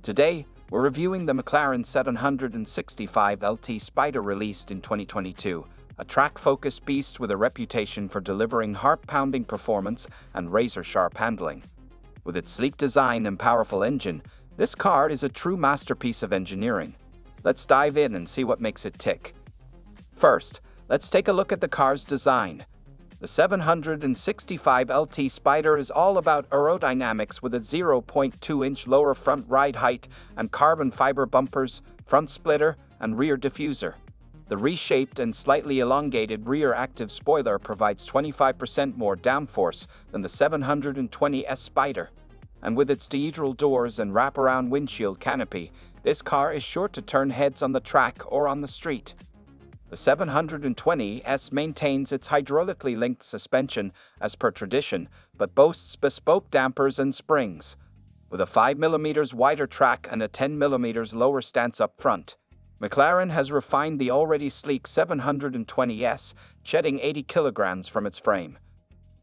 Today, we're reviewing the McLaren 765 LT Spider released in 2022, a track-focused beast with a reputation for delivering heart-pounding performance and razor-sharp handling. With its sleek design and powerful engine, this car is a true masterpiece of engineering. Let's dive in and see what makes it tick. First, let's take a look at the car's design. The 765 LT Spider is all about aerodynamics with a 0.2-inch lower front ride height and carbon fiber bumpers, front splitter, and rear diffuser. The reshaped and slightly elongated rear active spoiler provides 25% more downforce than the 720S Spider. And with its diagonal doors and wraparound windshield canopy, this car is sure to turn heads on the track or on the street. The 720S maintains its hydraulically linked suspension as per tradition, but boasts bespoke dampers and springs. With a 5mm wider track and a 10mm lower stance up front, McLaren has refined the already sleek 720S, shedding 80 kilograms from its frame.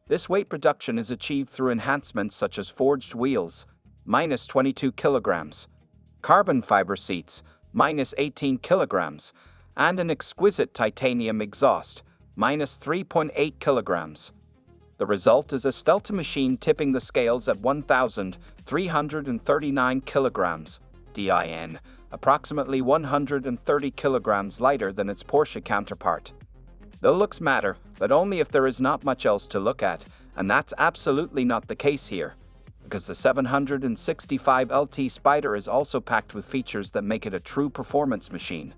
This weight reduction is achieved through enhancements such as forged wheels, minus 22 kilograms, carbon fiber seats, minus 18 kilograms, and an exquisite titanium exhaust, minus 3.8 kilograms. The result is a stealth machine tipping the scales at 1,339 kilograms, DIN, approximately 130 kilograms lighter than its Porsche counterpart. The looks matter, but only if there is not much else to look at, and that's absolutely not the case here, because the 765 LT Spider is also packed with features that make it a true performance machine.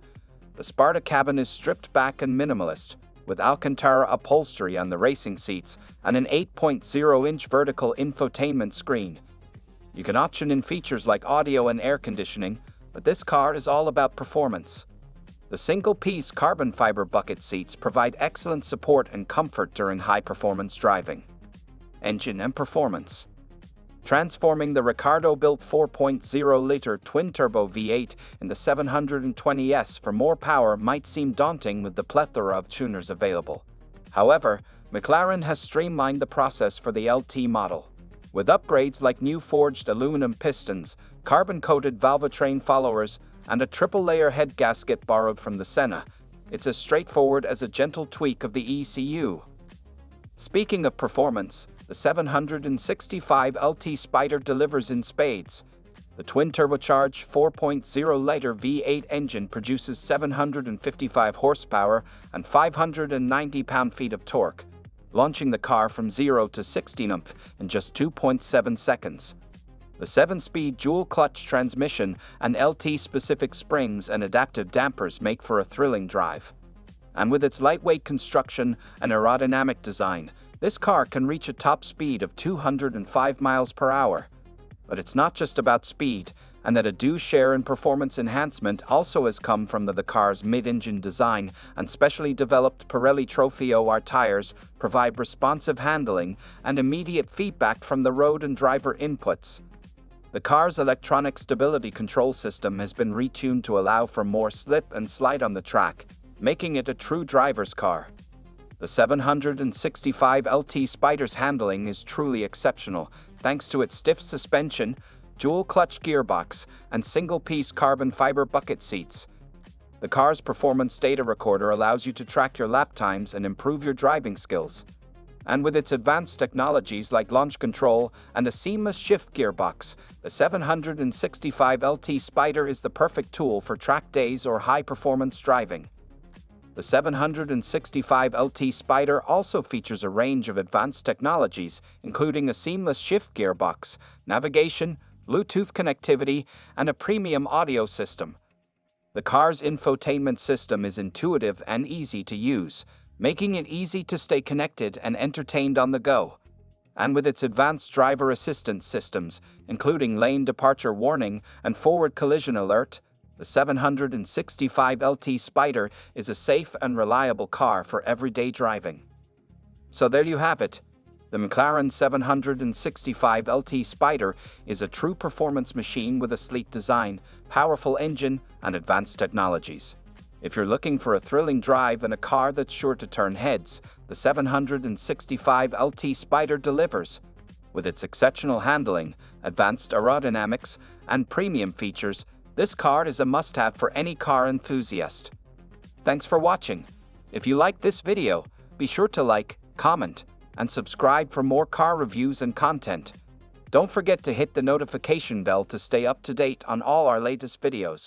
The Sparta cabin is stripped back and minimalist, with Alcantara upholstery on the racing seats and an 8.0-inch vertical infotainment screen. You can option in features like audio and air conditioning, but this car is all about performance. The single-piece carbon fiber bucket seats provide excellent support and comfort during high-performance driving. Engine and performance. Transforming the Ricardo-built 4.0-liter twin-turbo V8 in the 720S for more power might seem daunting with the plethora of tuners available. However, McLaren has streamlined the process for the LT model. With upgrades like new forged aluminum pistons, carbon-coated valvetrain followers, and a triple-layer head gasket borrowed from the Senna, it's as straightforward as a gentle tweak of the ECU. Speaking of performance, the 765 LT Spider delivers in spades. The twin-turbocharged 4.0-liter V8 engine produces 755 horsepower and 590 pound-feet of torque, launching the car from 0 to 60 mph in just 2.7 seconds. The 7-speed dual-clutch transmission and LT-specific springs and adaptive dampers make for a thrilling drive. And with its lightweight construction and aerodynamic design, this car can reach a top speed of 205 miles per hour. But it's not just about speed, and that a due share in performance enhancement also has come from the car's mid-engine design, and specially developed Pirelli Trofeo R tires provide responsive handling and immediate feedback from the road and driver inputs. The car's electronic stability control system has been retuned to allow for more slip and slide on the track, making it a true driver's car. The 765 LT Spider's handling is truly exceptional, thanks to its stiff suspension, dual-clutch gearbox, and single-piece carbon fiber bucket seats. The car's performance data recorder allows you to track your lap times and improve your driving skills. And with its advanced technologies like launch control and a seamless shift gearbox, the 765 LT Spider is the perfect tool for track days or high-performance driving. The 765 LT Spider also features a range of advanced technologies, including a seamless shift gearbox, navigation, Bluetooth connectivity, and a premium audio system. The car's infotainment system is intuitive and easy to use, making it easy to stay connected and entertained on the go. And with its advanced driver assistance systems, including lane departure warning and forward collision alert, the 765 LT Spider is a safe and reliable car for everyday driving. So there you have it. The McLaren 765 LT Spider is a true performance machine with a sleek design, powerful engine, and advanced technologies. If you're looking for a thrilling drive and a car that's sure to turn heads, the 765 LT Spider delivers. With its exceptional handling, advanced aerodynamics, and premium features, this car is a must-have for any car enthusiast. Thanks for watching. If you liked this video, be sure to like, comment, and subscribe for more car reviews and content. Don't forget to hit the notification bell to stay up to date on all our latest videos.